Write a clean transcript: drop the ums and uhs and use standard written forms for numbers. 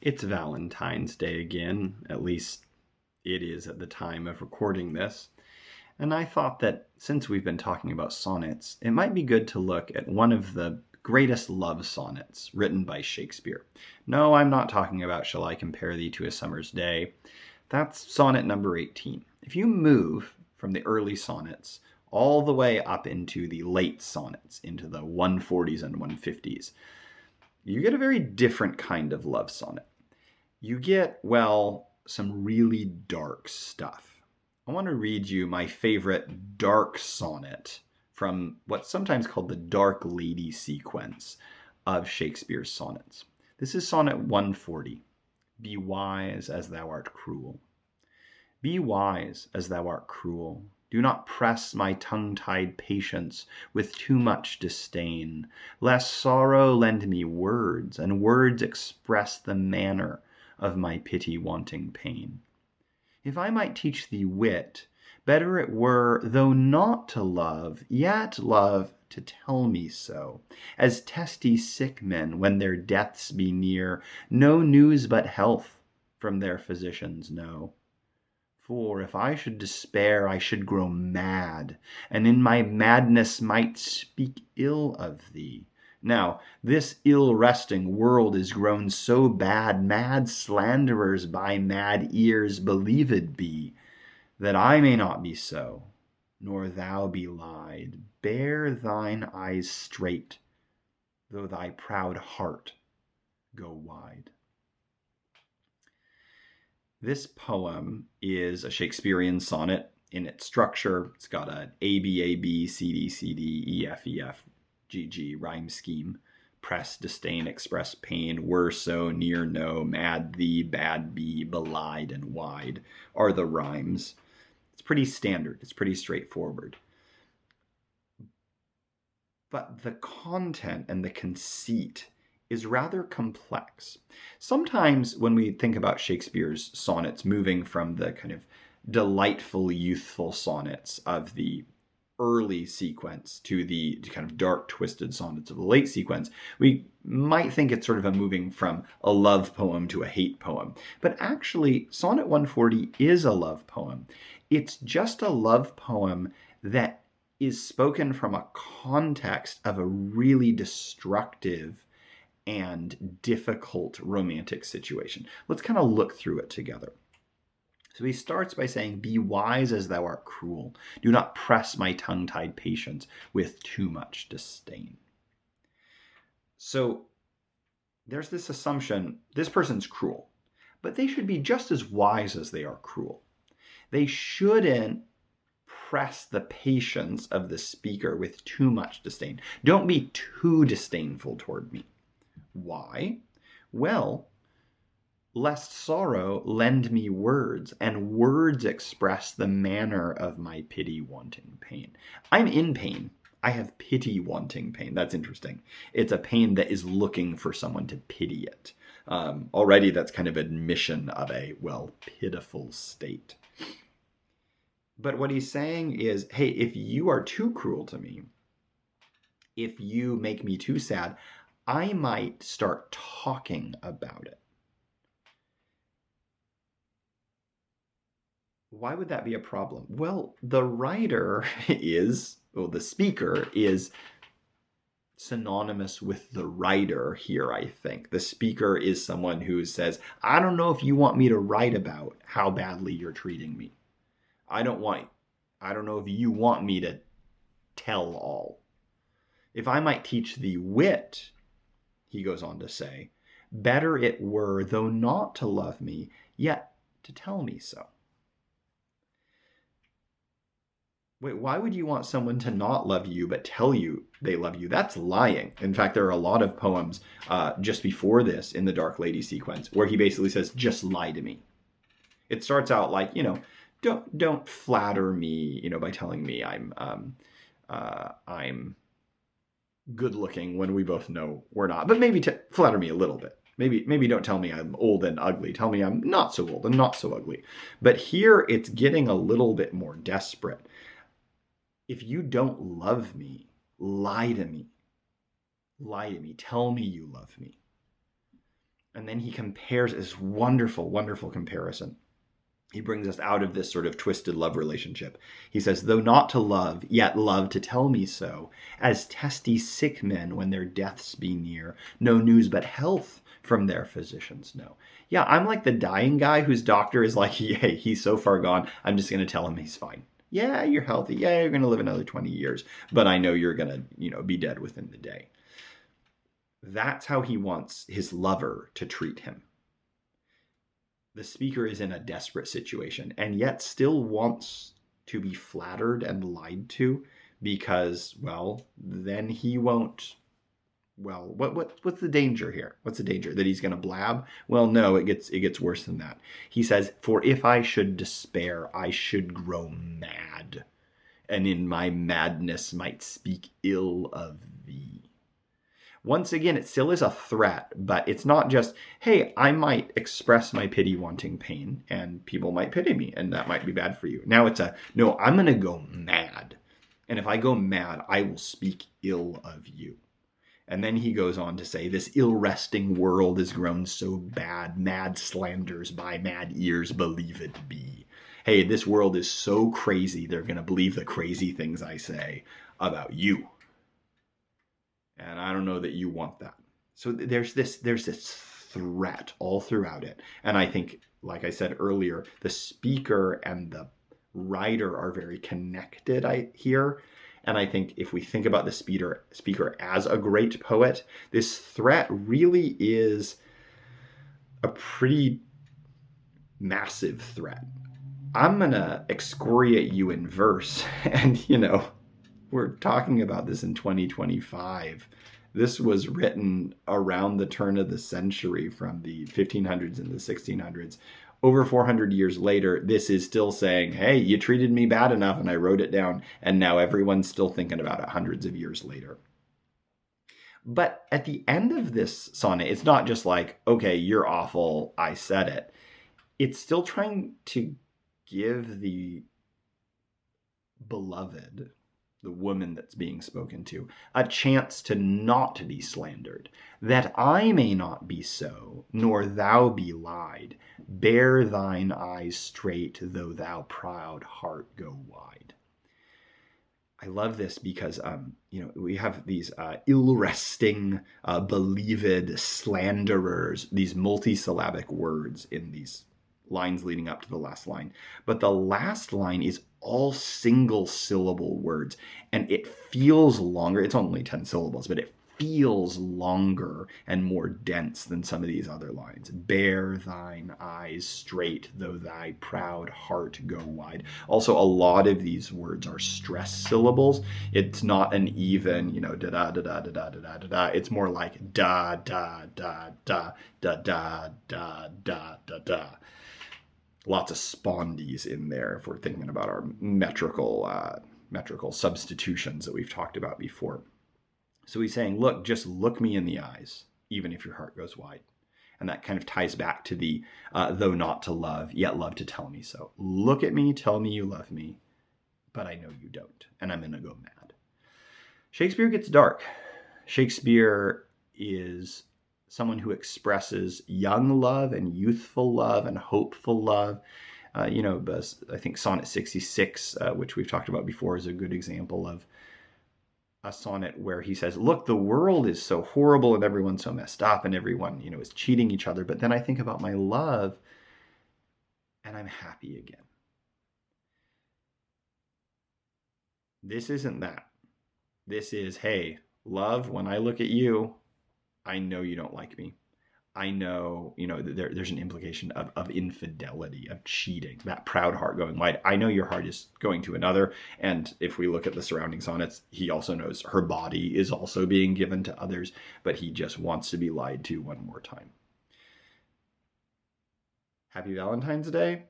It's Valentine's Day again, at least it is at the time of recording this. And I thought that since we've been talking about sonnets, it might be good to look at one of the greatest love sonnets written by Shakespeare. No, I'm not talking about Shall I Compare Thee to a Summer's Day. That's sonnet number 18. If you move from the early sonnets all the way up into the late sonnets, into the 140s and 150s, you get a very different kind of love sonnet. You get, well, some really dark stuff. I want to read you my favorite dark sonnet from what's sometimes called the Dark Lady sequence of Shakespeare's sonnets. This is sonnet 140. Be wise as thou art cruel. Be wise as thou art cruel. Do not press my tongue-tied patience with too much disdain, lest sorrow lend me words, and words express the manner of my pity-wanting pain. If I might teach thee wit, better it were, though not to love, yet love to tell me so, as testy sick men, when their deaths be near, no news but health from their physicians know. For if I should despair, I should grow mad, and in my madness might speak ill of thee. Now, this ill-resting world is grown so bad, mad slanderers by mad ears believed be, that I may not be so, nor thou be lied. Bear thine eyes straight, though thy proud heart go wide. This poem is a Shakespearean sonnet in its structure. It's got an A, B, A, B, C, D, C, D, E, F, E, F, G, G rhyme scheme. Press, disdain, express pain, were so, near no, mad thee, bad be, belied, and wide are the rhymes. It's pretty standard. It's pretty straightforward. But the content and the conceit is rather complex. Sometimes when we think about Shakespeare's sonnets moving from the kind of delightful, youthful sonnets of the early sequence to the kind of dark, twisted sonnets of the late sequence, we might think it's sort of a moving from a love poem to a hate poem. But actually, Sonnet 140 is a love poem. It's just a love poem that is spoken from a context of a really destructive and difficult romantic situation. Let's kind of look through it together. So he starts by saying, be wise as thou art cruel. Do not press my tongue-tied patience with too much disdain. So there's this assumption, this person's cruel, but they should be just as wise as they are cruel. They shouldn't press the patience of the speaker with too much disdain. Don't be too disdainful toward me. Why? Well, lest sorrow lend me words, and words express the manner of my pity-wanting pain. I'm in pain. I have pity-wanting pain. That's interesting. It's a pain that is looking for someone to pity it. Already that's kind of admission of a, well, pitiful state. But what he's saying is, hey, if you are too cruel to me, if you make me too sad, I might start talking about it. Why would that be a problem? Well, the speaker is synonymous with the writer here, I think. The speaker is someone who says, I don't know if you want me to write about how badly you're treating me. I don't know if you want me to tell all. If I might teach thee wit, he goes on to say, better it were, though not to love me, yet to tell me so. Wait, why would you want someone to not love you but tell you they love you? That's lying. In fact, there are a lot of poems just before this in the Dark Lady sequence where he basically says, just lie to me. It starts out like, don't flatter me, by telling me I'm good looking when we both know we're not. But maybe flatter me a little bit. Maybe don't tell me I'm old and ugly. Tell me I'm not so old and not so ugly. But here it's getting a little bit more desperate. If you don't love me, lie to me. Lie to me. Tell me you love me. And then he compares this wonderful, wonderful comparison. He brings us out of this sort of twisted love relationship. He says, though not to love, yet love to tell me so, as testy sick men when their deaths be near, no news but health from their physicians know. Yeah, I'm like the dying guy whose doctor is like, hey, he's so far gone, I'm just going to tell him he's fine. Yeah, you're healthy. Yeah, you're going to live another 20 years, but I know you're going to, be dead within the day. That's how he wants his lover to treat him. The speaker is in a desperate situation and yet still wants to be flattered and lied to because, well, then he won't. Well, what's the danger here? What's the danger? That he's going to blab? Well, no, it gets worse than that. He says, for if I should despair, I should grow mad, and in my madness might speak ill of thee. Once again, it still is a threat, but it's not just, hey, I might express my pity wanting pain and people might pity me and that might be bad for you. Now it's no, I'm going to go mad. And if I go mad, I will speak ill of you. And then he goes on to say, this ill-resting world is grown so bad, mad slanders by mad ears believe it be. Hey, this world is so crazy, they're going to believe the crazy things I say about you. And I don't know that you want that. So there's this threat all throughout it. And I think, like I said earlier, the speaker and the writer are very connected here. And I think if we think about the speaker as a great poet, this threat really is a pretty massive threat. I'm going to excoriate you in verse. And, we're talking about this in 2025. This was written around the turn of the century from the 1500s and the 1600s. Over 400 years later, this is still saying, hey, you treated me bad enough and I wrote it down. And now everyone's still thinking about it hundreds of years later. But at the end of this sonnet, it's not just like, okay, you're awful, I said it. It's still trying to give the beloved, the woman that's being spoken to, a chance to not be slandered, that I may not be so, nor thou be lied. Bear thine eyes straight, though thou proud heart go wide. I love this because, we have these ill-resting, believed slanderers, these multisyllabic words in these lines leading up to the last line. But the last line is all single syllable words, and it feels longer. It's only 10 syllables, but it feels longer and more dense than some of these other lines. Bear thine eyes straight, though thy proud heart go wide. Also, a lot of these words are stress syllables. It's not an even, da da da da da da da da da. It's more like da da da da da da da da da da. Lots of spondies in there if we're thinking about our metrical substitutions that we've talked about before. So he's saying, look, just look me in the eyes, even if your heart goes wide. And that kind of ties back to the, though not to love, yet love to tell me so. Look at me, tell me you love me, but I know you don't, and I'm going to go mad. Shakespeare gets dark. Shakespeare is someone who expresses young love and youthful love and hopeful love. I think Sonnet 66, which we've talked about before, is a good example of a sonnet where he says, look, the world is so horrible and everyone's so messed up and everyone, is cheating each other. But then I think about my love and I'm happy again. This isn't that. This is, hey, love, when I look at you, I know you don't like me. I know, there's an implication of infidelity, of cheating, that proud heart going wide. I know your heart is going to another. And if we look at the surrounding sonnets, he also knows her body is also being given to others, but he just wants to be lied to one more time. Happy Valentine's Day.